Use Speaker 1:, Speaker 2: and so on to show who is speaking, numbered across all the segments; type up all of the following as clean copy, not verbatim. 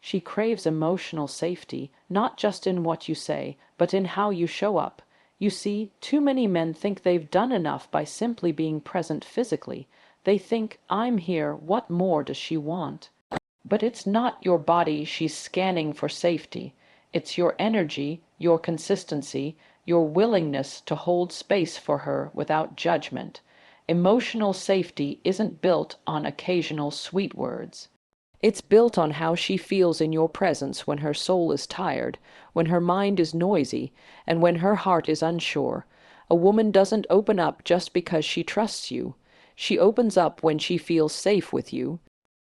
Speaker 1: She craves emotional safety, not just in what you say, but in how you show up. You see, too many men think they've done enough by simply being present physically. They think, I'm here, what more does she want? But it's not your body she's scanning for safety. It's your energy, your consistency, your willingness to hold space for her without judgment. Emotional safety isn't built on occasional sweet words. It's built on how she feels in your presence when her soul is tired, when her mind is noisy, and when her heart is unsure. A woman doesn't open up just because she trusts you. She opens up when she feels safe with you.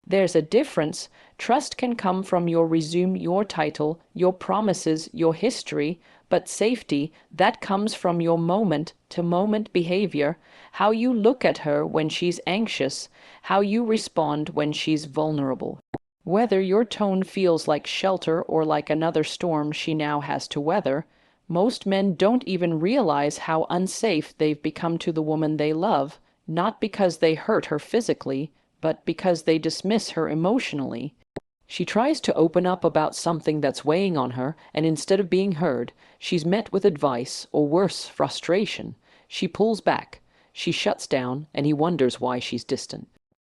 Speaker 1: There's a difference. Trust can come from your resume, your title, your promises, your history, but safety, that comes from your moment-to-moment behavior, how you look at her when she's anxious, how you respond when she's vulnerable. Whether your tone feels like shelter or like another storm she now has to weather, most men don't even realize how unsafe they've become to the woman they love, not because they hurt her physically, but because they dismiss her emotionally. She tries to open up about something that's weighing on her, and instead of being heard, she's met with advice, or worse, frustration. She pulls back, she shuts down, and he wonders why she's distant.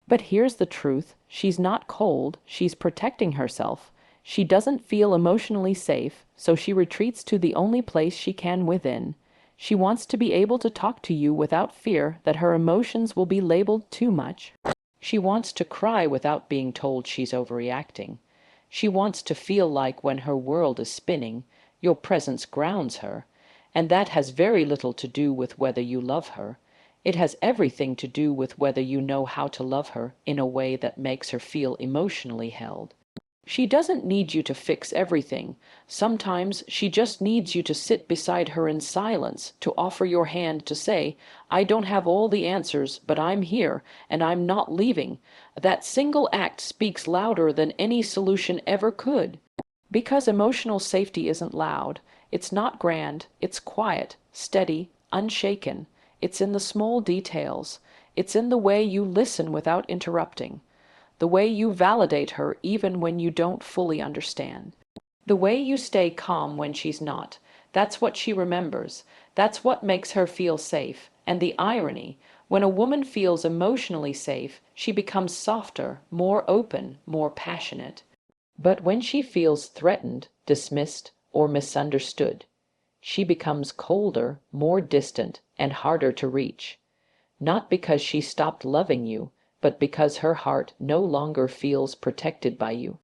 Speaker 1: But here's the truth, she's not cold, she's protecting herself. She doesn't feel emotionally safe, so she retreats to the only place she can within. She wants to be able to talk to you without fear that her emotions will be labeled too much. She wants to cry without being told she's overreacting. She wants to feel like when her world is spinning, your presence grounds her. And that has very little to do with whether you love her. It has everything to do with whether you know how to love her in a way that makes her feel emotionally held. She doesn't need you to fix everything. Sometimes she just needs you to sit beside her in silence, to offer your hand, to say, I don't have all the answers, but I'm here, and I'm not leaving. That single act speaks louder than any solution ever could. Because emotional safety isn't loud. It's not grand. It's quiet, steady, unshaken. It's in the small details. It's in the way you listen without interrupting. The way you validate her even when you don't fully understand. The way you stay calm when she's not. That's what she remembers. That's what makes her feel safe. And the irony, when a woman feels emotionally safe, she becomes softer, more open, more passionate. But when she feels threatened, dismissed, or misunderstood, she becomes colder, more distant, and harder to reach. Not because she stopped loving you, but because her heart no longer feels protected by you.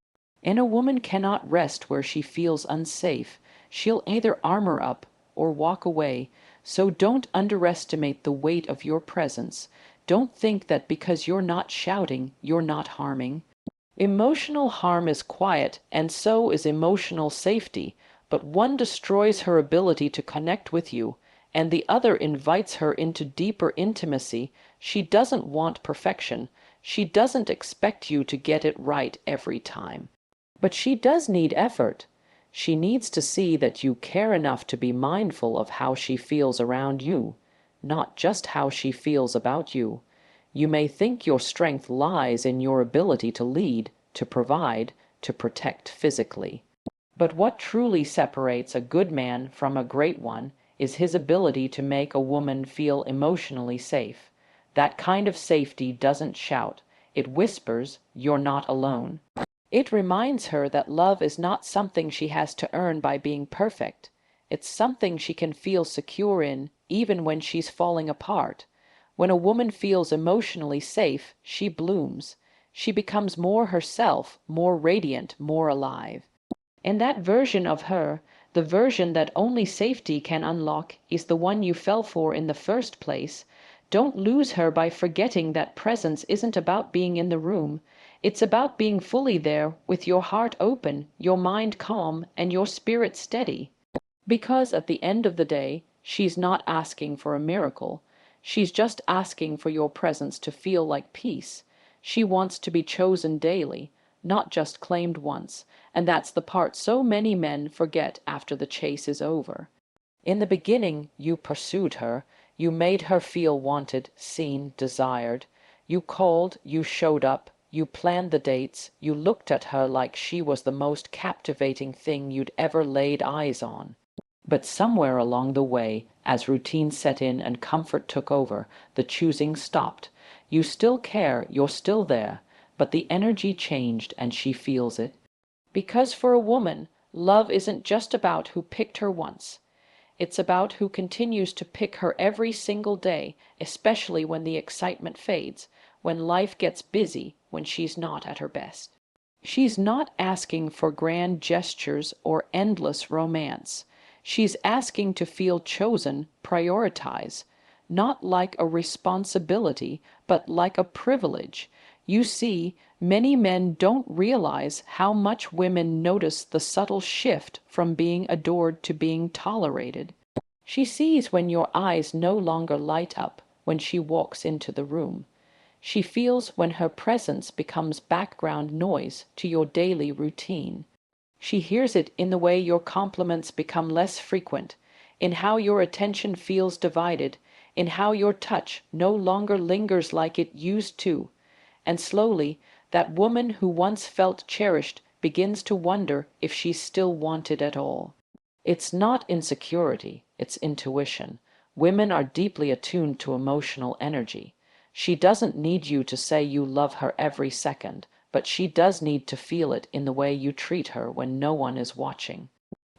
Speaker 1: And a woman cannot rest where she feels unsafe. She'll either armor up or walk away. So don't underestimate the weight of your presence. Don't think that because you're not shouting, you're not harming. Emotional harm is quiet, and so is emotional safety, but one destroys her ability to connect with you, and the other invites her into deeper intimacy. She doesn't want perfection. She doesn't expect you to get it right every time. But she does need effort. She needs to see that you care enough to be mindful of how she feels around you, not just how she feels about you. You may think your strength lies in your ability to lead, to provide, to protect physically. But what truly separates a good man from a great one is his ability to make a woman feel emotionally safe. That kind of safety doesn't shout. It whispers, you're not alone. It reminds her that love is not something she has to earn by being perfect. It's something she can feel secure in, even when she's falling apart. When a woman feels emotionally safe, she blooms. She becomes more herself, more radiant, more alive. And that version of her, the version that only safety can unlock, is the one you fell for in the first place. Don't lose her by forgetting that presence isn't about being in the room. It's about being fully there, with your heart open, your mind calm, and your spirit steady. Because at the end of the day, she's not asking for a miracle. She's just asking for your presence to feel like peace. She wants to be chosen daily, not just claimed once, and that's the part so many men forget after the chase is over. In the beginning, you pursued her, you made her feel wanted, seen, desired. You called, you showed up, You planned the dates, you looked at her like she was the most captivating thing you'd ever laid eyes on. But somewhere along the way, as routine set in and comfort took over, the choosing stopped. You still care, you're still there, but the energy changed and she feels it. Because for a woman, love isn't just about who picked her once. It's about who continues to pick her every single day, especially when the excitement fades, when life gets busy, when she's not at her best. She's not asking for grand gestures or endless romance. She's asking to feel chosen, prioritize, not like a responsibility, but like a privilege. You see, many men don't realize how much women notice the subtle shift from being adored to being tolerated. She sees when your eyes no longer light up when she walks into the room. She feels when her presence becomes background noise to your daily routine. She hears it in the way your compliments become less frequent, in how your attention feels divided, in how your touch no longer lingers like it used to. And slowly, that woman who once felt cherished begins to wonder if she's still wanted at all. It's not insecurity, it's intuition. Women are deeply attuned to emotional energy. She doesn't need you to say you love her every second, but she does need to feel it in the way you treat her when no one is watching,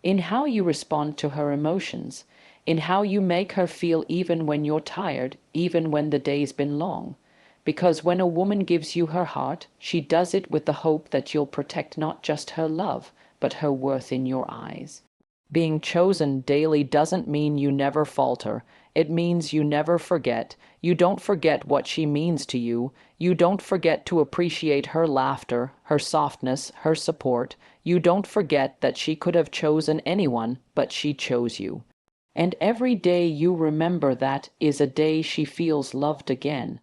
Speaker 1: in how you respond to her emotions, in how you make her feel even when you're tired, even when the day's been long. Because when a woman gives you her heart, she does it with the hope that you'll protect not just her love, but her worth in your eyes. Being chosen daily doesn't mean you never falter. It means you never forget. You don't forget what she means to you. You don't forget to appreciate her laughter, her softness, her support. You don't forget that she could have chosen anyone, but she chose you. And every day you remember that is a day she feels loved again.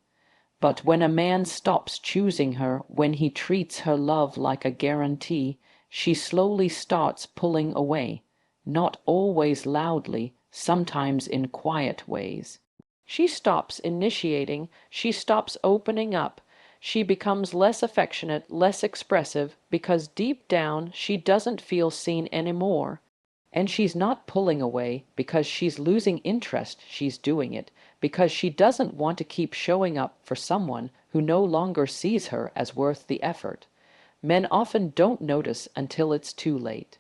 Speaker 1: But when a man stops choosing her, when he treats her love like a guarantee, she slowly starts pulling away. Not always loudly, sometimes in quiet ways. She stops initiating, she stops opening up, she becomes less affectionate, less expressive, because deep down she doesn't feel seen anymore. And she's not pulling away because she's losing interest, she's doing it because she doesn't want to keep showing up for someone who no longer sees her as worth the effort. Men often don't notice until it's too late.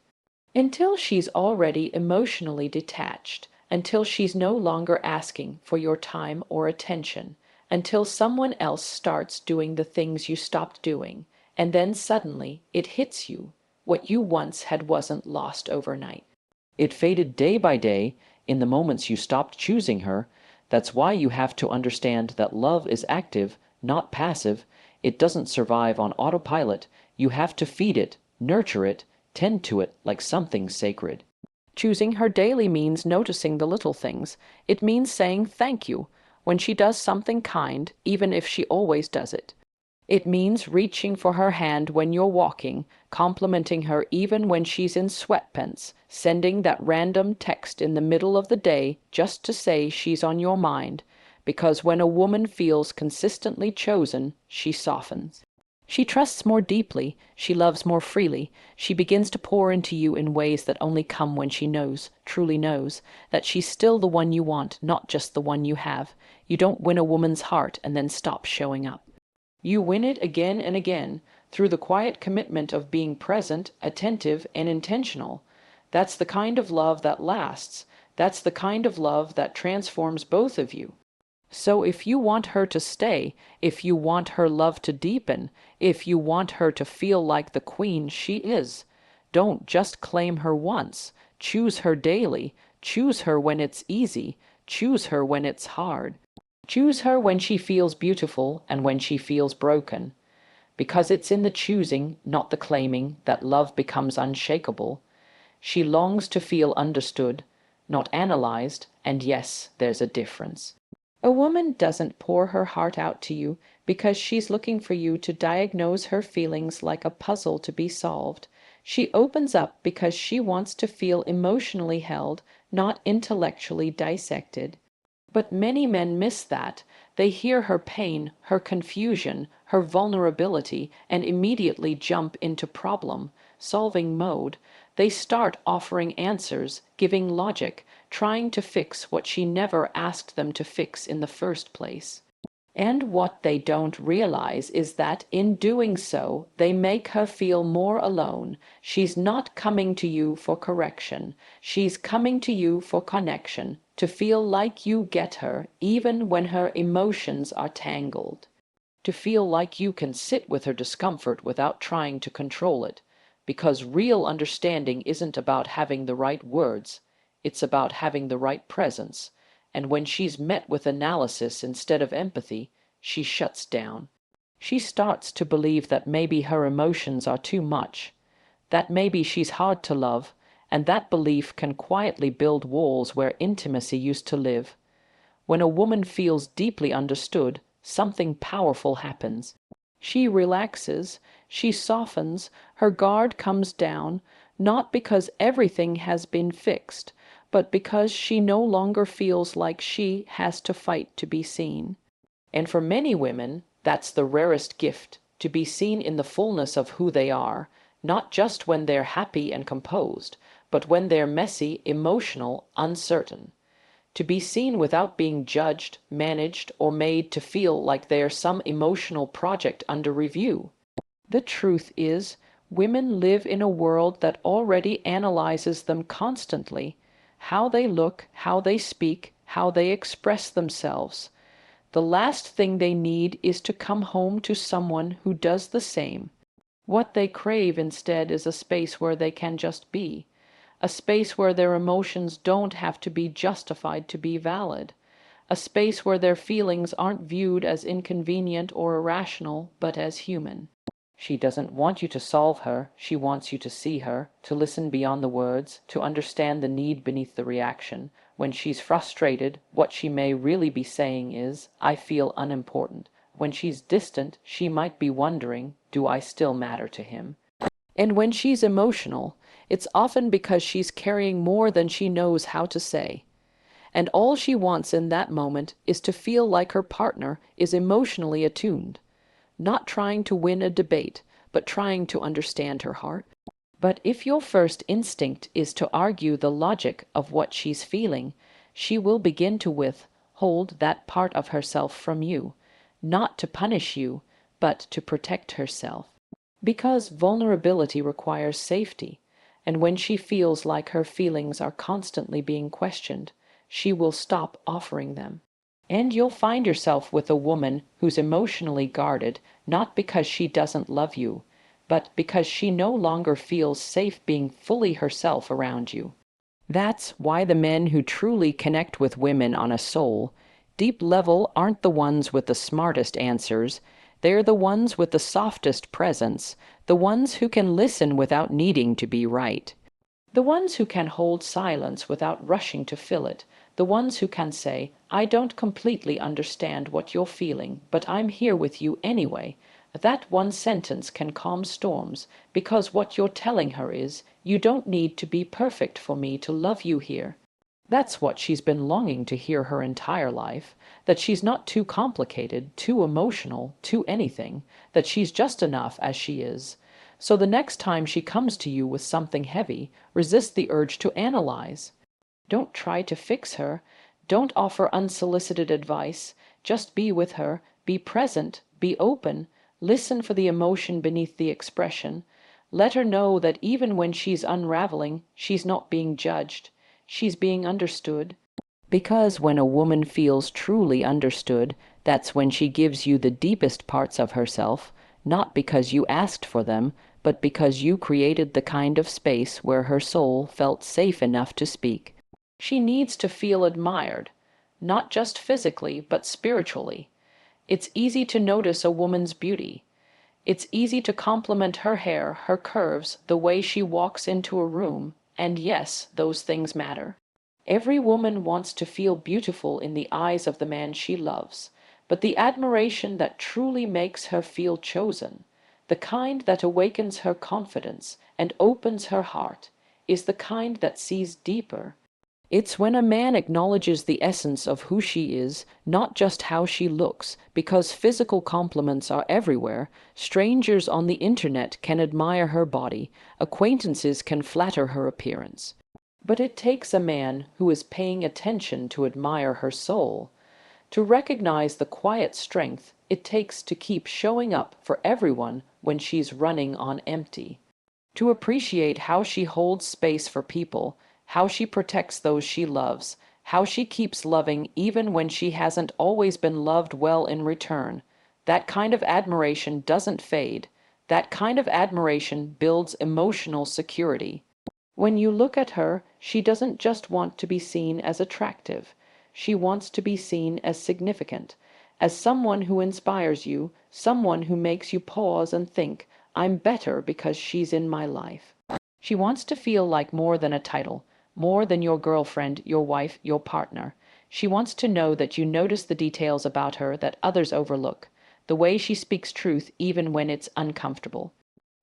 Speaker 1: Until she's already emotionally detached, until she's no longer asking for your time or attention, until someone else starts doing the things you stopped doing, and then suddenly it hits you. What you once had wasn't lost overnight. It faded day by day in the moments you stopped choosing her. That's why you have to understand that love is active, not passive. It doesn't survive on autopilot. You have to feed it, nurture it, tend to it like something sacred. Choosing her daily means noticing the little things. It means saying thank you when she does something kind, even if she always does it. It means reaching for her hand when you're walking, complimenting her even when she's in sweatpants, sending that random text in the middle of the day just to say she's on your mind, because when a woman feels consistently chosen, she softens. She trusts more deeply, she loves more freely, she begins to pour into you in ways that only come when she knows, truly knows, that she's still the one you want, not just the one you have. You don't win a woman's heart and then stop showing up. You win it again and again through the quiet commitment of being present, attentive, and intentional. That's the kind of love that lasts. That's the kind of love that transforms both of you. So if you want her to stay, if you want her love to deepen, if you want her to feel like the queen she is, don't just claim her once. Choose her daily. Choose her when it's easy. Choose her when it's hard. Choose her when she feels beautiful and when she feels broken. Because it's in the choosing, not the claiming, that love becomes unshakable. She longs to feel understood, not analyzed, and yes, there's a difference. A woman doesn't pour her heart out to you because she's looking for you to diagnose her feelings like a puzzle to be solved. She opens up because she wants to feel emotionally held, not intellectually dissected. But many men miss that. They hear her pain, her confusion, her vulnerability, and immediately jump into problem-solving mode. They start offering answers, giving logic, trying to fix what she never asked them to fix in the first place. And what they don't realize is that in doing so, they make her feel more alone. She's not coming to you for correction. She's coming to you for connection, to feel like you get her, even when her emotions are tangled. To feel like you can sit with her discomfort without trying to control it. Because real understanding isn't about having the right words, it's about having the right presence. And when she's met with analysis instead of empathy, she shuts down. She starts to believe that maybe her emotions are too much, that maybe she's hard to love, and that belief can quietly build walls where intimacy used to live. When a woman feels deeply understood, something powerful happens. She relaxes, she softens, her guard comes down, not because everything has been fixed, but because she no longer feels like she has to fight to be seen. And for many women, that's the rarest gift, to be seen in the fullness of who they are, not just when they're happy and composed, but when they're messy, emotional, uncertain. To be seen without being judged, managed, or made to feel like they're some emotional project under review. The truth is, women live in a world that already analyzes them constantly. How they look, how they speak, how they express themselves. The last thing they need is to come home to someone who does the same. What they crave instead is a space where they can just be. A space where their emotions don't have to be justified to be valid. A space where their feelings aren't viewed as inconvenient or irrational, but as human. She doesn't want you to solve her, she wants you to see her, to listen beyond the words, to understand the need beneath the reaction. When she's frustrated, what she may really be saying is, I feel unimportant. When she's distant, she might be wondering, do I still matter to him? And when she's emotional, it's often because she's carrying more than she knows how to say. And all she wants in that moment is to feel like her partner is emotionally attuned. Not trying to win a debate, but trying to understand her heart. But if your first instinct is to argue the logic of what she's feeling, she will begin to withhold that part of herself from you, not to punish you, but to protect herself. Because vulnerability requires safety, and when she feels like her feelings are constantly being questioned, she will stop offering them. And you'll find yourself with a woman who's emotionally guarded, not because she doesn't love you, but because she no longer feels safe being fully herself around you. That's why the men who truly connect with women on a soul, deep level aren't the ones with the smartest answers, they're the ones with the softest presence, the ones who can listen without needing to be right. The ones who can hold silence without rushing to fill it. The ones who can say, I don't completely understand what you're feeling, but I'm here with you anyway. That one sentence can calm storms, because what you're telling her is, you don't need to be perfect for me to love you here. That's what she's been longing to hear her entire life, that she's not too complicated, too emotional, too anything, that she's just enough as she is. So the next time she comes to you with something heavy, resist the urge to analyze. Don't try to fix her. Don't offer unsolicited advice. Just be with her. Be present. Be open. Listen for the emotion beneath the expression. Let her know that even when she's unraveling, she's not being judged. She's being understood. Because when a woman feels truly understood, that's when she gives you the deepest parts of herself, not because you asked for them, but because you created the kind of space where her soul felt safe enough to speak. She needs to feel admired, not just physically, but spiritually. It's easy to notice a woman's beauty. It's easy to compliment her hair, her curves, the way she walks into a room, and yes, those things matter. Every woman wants to feel beautiful in the eyes of the man she loves, but the admiration that truly makes her feel chosen, the kind that awakens her confidence and opens her heart, is the kind that sees deeper. It's when a man acknowledges the essence of who she is, not just how she looks, because physical compliments are everywhere. Strangers on the internet can admire her body, acquaintances can flatter her appearance. But it takes a man who is paying attention to admire her soul, to recognize the quiet strength it takes to keep showing up for everyone when she's running on empty, to appreciate how she holds space for people, how she protects those she loves, how she keeps loving even when she hasn't always been loved well in return. That kind of admiration doesn't fade. That kind of admiration builds emotional security. When you look at her, she doesn't just want to be seen as attractive. She wants to be seen as significant, as someone who inspires you, someone who makes you pause and think, I'm better because she's in my life. She wants to feel like more than a title, more than your girlfriend, your wife, your partner. She wants to know that you notice the details about her that others overlook, the way she speaks truth even when it's uncomfortable,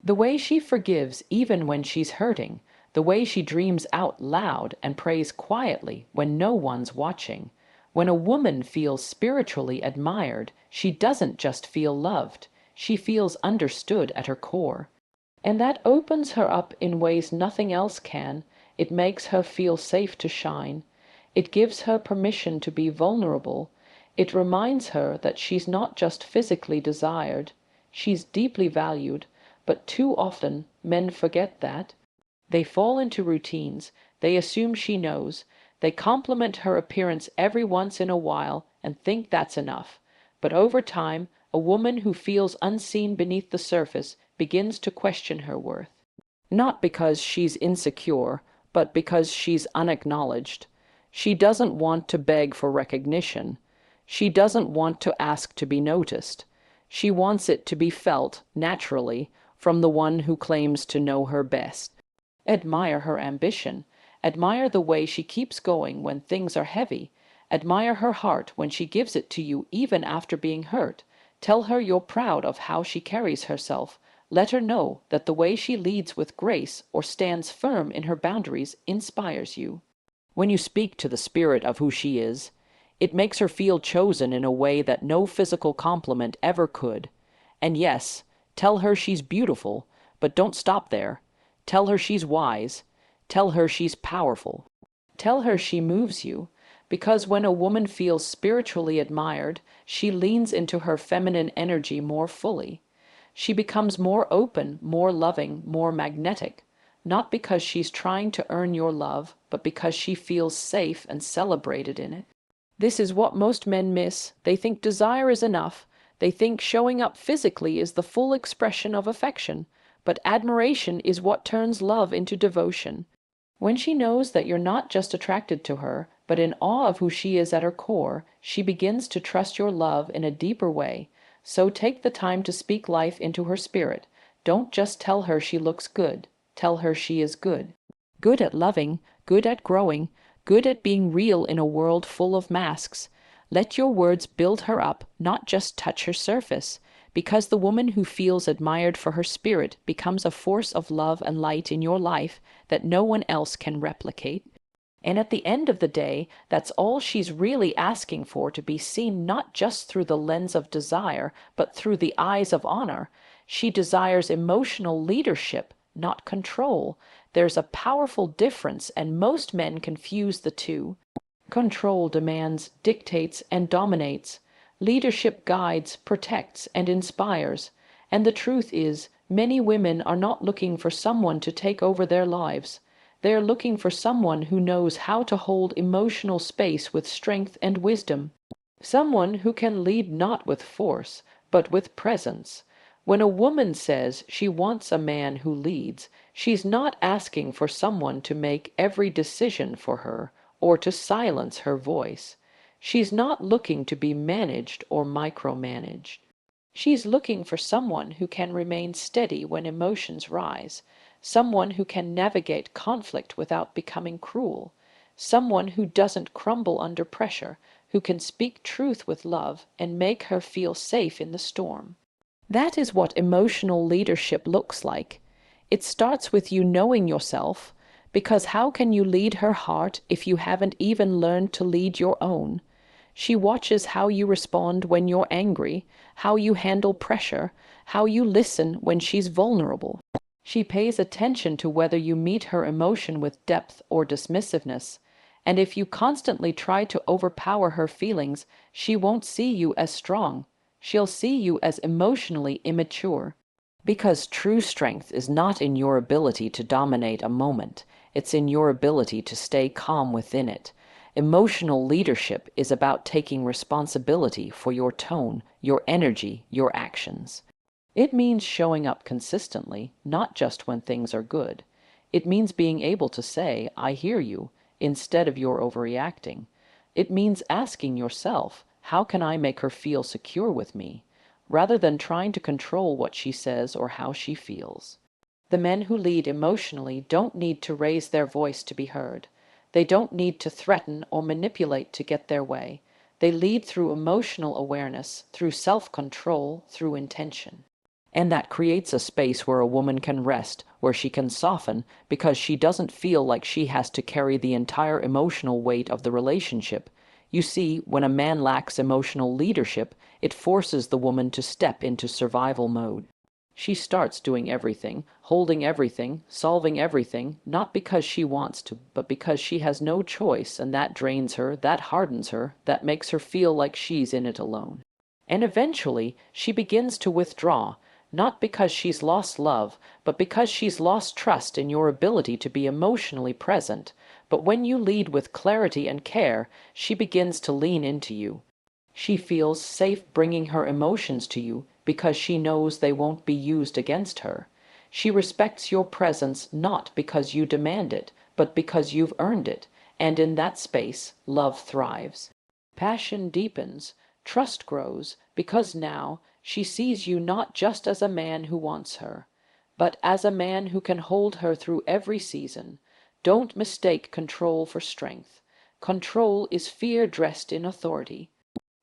Speaker 1: the way she forgives even when she's hurting, the way she dreams out loud and prays quietly when no one's watching. When a woman feels spiritually admired, she doesn't just feel loved, she feels understood at her core. And that opens her up in ways nothing else can. It makes her feel safe to shine. It gives her permission to be vulnerable. It reminds her that she's not just physically desired, she's deeply valued. But too often men forget that. They fall into routines, they assume she knows, they compliment her appearance every once in a while and think that's enough. But over time, a woman who feels unseen beneath the surface begins to question her worth. Not because she's insecure, but because she's unacknowledged. She doesn't want to beg for recognition. She doesn't want to ask to be noticed. She wants it to be felt, naturally, from the one who claims to know her best. Admire her ambition. Admire the way she keeps going when things are heavy. Admire her heart when she gives it to you even after being hurt. Tell her you're proud of how she carries herself. Let her know that the way she leads with grace or stands firm in her boundaries inspires you. When you speak to the spirit of who she is, it makes her feel chosen in a way that no physical compliment ever could. And yes, tell her she's beautiful, but don't stop there. Tell her she's wise. Tell her she's powerful. Tell her she moves you, because when a woman feels spiritually admired, she leans into her feminine energy more fully. She becomes more open, more loving, more magnetic, not because she's trying to earn your love, but because she feels safe and celebrated in it. This is what most men miss. They think desire is enough. They think showing up physically is the full expression of affection. But admiration is what turns love into devotion. When she knows that you're not just attracted to her, but in awe of who she is at her core, she begins to trust your love in a deeper way. So take the time to speak life into her spirit. Don't just tell her she looks good. Tell her she is good. Good at loving, good at growing, good at being real in a world full of masks. Let your words build her up, not just touch her surface. Because the woman who feels admired for her spirit becomes a force of love and light in your life that no one else can replicate. And at the end of the day, that's all she's really asking for, to be seen not just through the lens of desire, but through the eyes of honor. She desires emotional leadership, not control. There's a powerful difference, and most men confuse the two. Control demands, dictates, and dominates. Leadership guides, protects, and inspires. And the truth is, many women are not looking for someone to take over their lives. They're looking for someone who knows how to hold emotional space with strength and wisdom. Someone who can lead not with force, but with presence. When a woman says she wants a man who leads, she's not asking for someone to make every decision for her or to silence her voice. She's not looking to be managed or micromanaged. She's looking for someone who can remain steady when emotions rise, someone who can navigate conflict without becoming cruel, someone who doesn't crumble under pressure, who can speak truth with love and make her feel safe in the storm. That is what emotional leadership looks like. It starts with you knowing yourself, Because how can you lead her heart if you haven't even learned to lead your own? She watches how you respond when you're angry, how you handle pressure, how you listen when she's vulnerable. She pays attention to whether you meet her emotion with depth or dismissiveness. And if you constantly try to overpower her feelings, she won't see you as strong. She'll see you as emotionally immature. Because true strength is not in your ability to dominate a moment, it's in your ability to stay calm within it. Emotional leadership is about taking responsibility for your tone, your energy, your actions. It means showing up consistently, not just when things are good. It means being able to say, I hear you, instead of you're overreacting. It means asking yourself, how can I make her feel secure with me, rather than trying to control what she says or how she feels. The men who lead emotionally don't need to raise their voice to be heard. They don't need to threaten or manipulate to get their way. They lead through emotional awareness, through self-control, through intention. And that creates a space where a woman can rest, where she can soften, because she doesn't feel like she has to carry the entire emotional weight of the relationship. You see, when a man lacks emotional leadership, it forces the woman to step into survival mode. She starts doing everything, holding everything, solving everything, not because she wants to, but because she has no choice, and that drains her, that hardens her, that makes her feel like she's in it alone. And eventually, she begins to withdraw, not because she's lost love, but because she's lost trust in your ability to be emotionally present. But when you lead with clarity and care, she begins to lean into you. She feels safe bringing her emotions to you because she knows they won't be used against her. She respects your presence not because you demand it, but because you've earned it, and in that space, love thrives. Passion deepens, trust grows, because now she sees you not just as a man who wants her, but as a man who can hold her through every season. Don't mistake control for strength. Control is fear dressed in authority.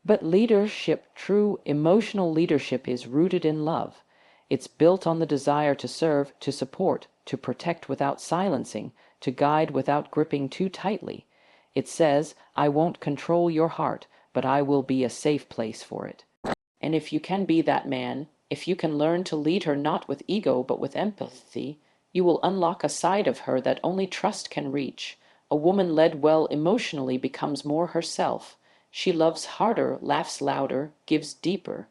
Speaker 1: But leadership, true emotional leadership, is rooted in love. It's built on the desire to serve, to support, to protect without silencing, to guide without gripping too tightly. It says, I won't control your heart, but I will be a safe place for it. And if you can be that man, if you can learn to lead her not with ego but with empathy, you will unlock a side of her that only trust can reach. A woman led well emotionally becomes more herself. She loves harder, laughs louder, gives deeper.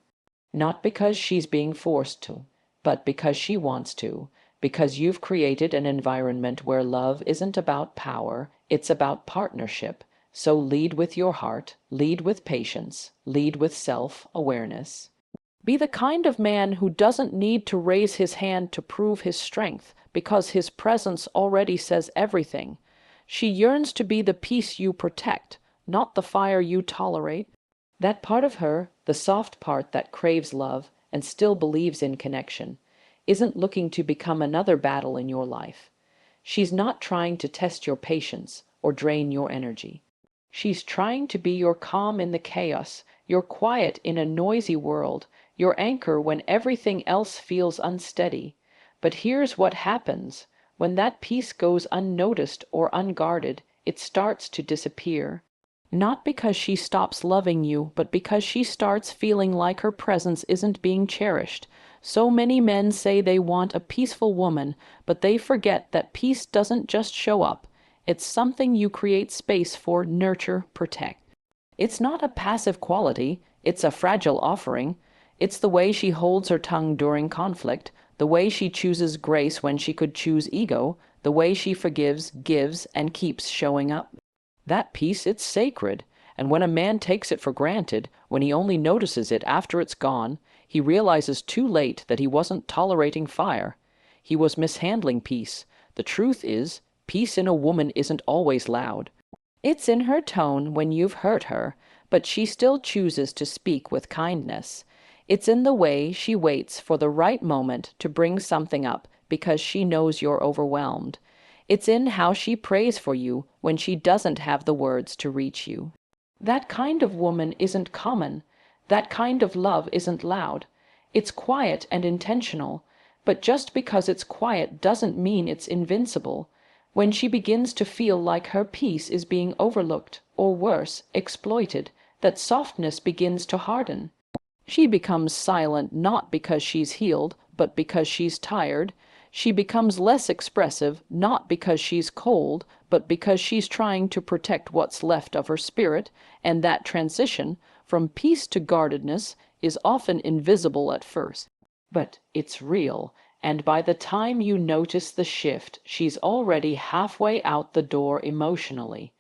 Speaker 1: Not because she's being forced to, but because she wants to. Because you've created an environment where love isn't about power, it's about partnership. So lead with your heart, lead with patience, lead with self-awareness. Be the kind of man who doesn't need to raise his hand to prove his strength, because his presence already says everything. She yearns to be the peace you protect, not the fire you tolerate. That part of her, the soft part that craves love and still believes in connection, isn't looking to become another battle in your life. She's not trying to test your patience or drain your energy. She's trying to be your calm in the chaos, your quiet in a noisy world, your anchor when everything else feels unsteady. But here's what happens. When that peace goes unnoticed or unguarded, it starts to disappear. Not because she stops loving you, but because she starts feeling like her presence isn't being cherished. So many men say they want a peaceful woman, but they forget that peace doesn't just show up. It's something you create space for, nurture, protect. It's not a passive quality, it's a fragile offering. It's the way she holds her tongue during conflict, the way she chooses grace when she could choose ego, the way she forgives, gives, and keeps showing up. That peace, it's sacred, and when a man takes it for granted, when he only notices it after it's gone, he realizes too late that he wasn't tolerating fire. He was mishandling peace. The truth is, peace in a woman isn't always loud. It's in her tone when you've hurt her, but she still chooses to speak with kindness. It's in the way she waits for the right moment to bring something up because she knows you're overwhelmed. It's in how she prays for you when she doesn't have the words to reach you. That kind of woman isn't common. That kind of love isn't loud. It's quiet and intentional, but just because it's quiet doesn't mean it's invincible. When she begins to feel like her peace is being overlooked, or worse, exploited, that softness begins to harden. She becomes silent not because she's healed, but because she's tired. She becomes less expressive not because she's cold, but because she's trying to protect what's left of her spirit, and that transition from peace to guardedness is often invisible at first. But it's real, and by the time you notice the shift, she's already halfway out the door emotionally.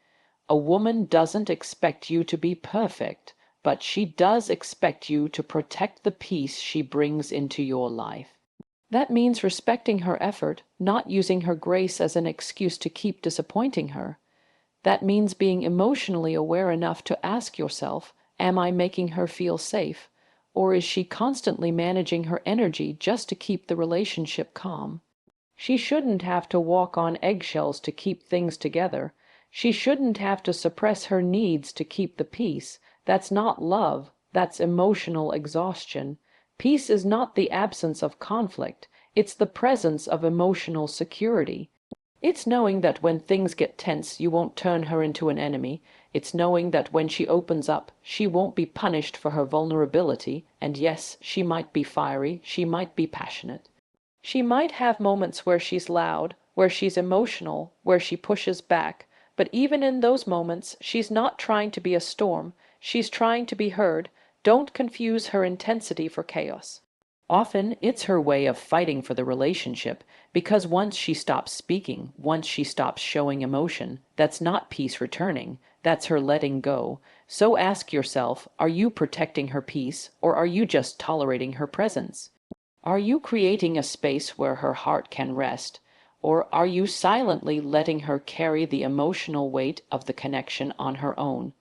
Speaker 1: A woman doesn't expect you to be perfect, but she does expect you to protect the peace she brings into your life. That means respecting her effort, not using her grace as an excuse to keep disappointing her. That means being emotionally aware enough to ask yourself, am I making her feel safe? Or is she constantly managing her energy just to keep the relationship calm? She shouldn't have to walk on eggshells to keep things together. She shouldn't have to suppress her needs to keep the peace. That's not love, that's emotional exhaustion. Peace is not the absence of conflict, it's the presence of emotional security. It's knowing that when things get tense, you won't turn her into an enemy. It's knowing that when she opens up, she won't be punished for her vulnerability. And yes, she might be fiery, she might be passionate. She might have moments where she's loud, where she's emotional, where she pushes back. But even in those moments, she's not trying to be a storm. She's trying to be heard. Don't confuse her intensity for chaos. Often it's her way of fighting for the relationship, because once she stops speaking, once she stops showing emotion, that's not peace returning, that's her letting go. So ask yourself, are you protecting her peace, or are you just tolerating her presence? Are you creating a space where her heart can rest, or are you silently letting her carry the emotional weight of the connection on her own?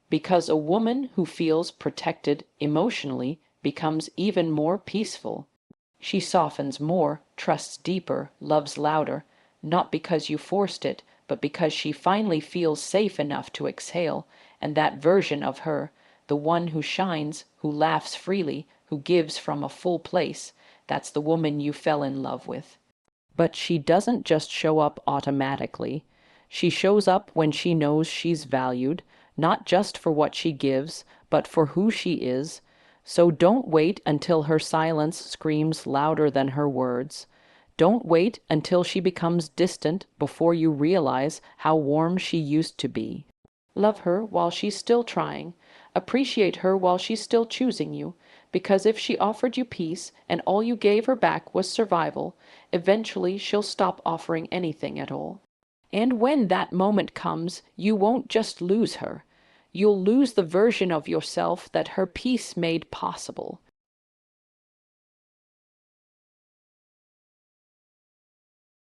Speaker 1: Because a woman who feels protected emotionally becomes even more peaceful. She softens more, trusts deeper, loves louder, not because you forced it, but because she finally feels safe enough to exhale, and that version of her, the one who shines, who laughs freely, who gives from a full place, that's the woman you fell in love with. But she doesn't just show up automatically. She shows up when she knows she's valued, not just for what she gives, but for who she is. So don't wait until her silence screams louder than her words. Don't wait until she becomes distant before you realize how warm she used to be. Love her while she's still trying. Appreciate her while she's still choosing you. Because if she offered you peace and all you gave her back was survival, eventually she'll stop offering anything at all. And when that moment comes, you won't just lose her. You'll lose the version of yourself that her peace made possible.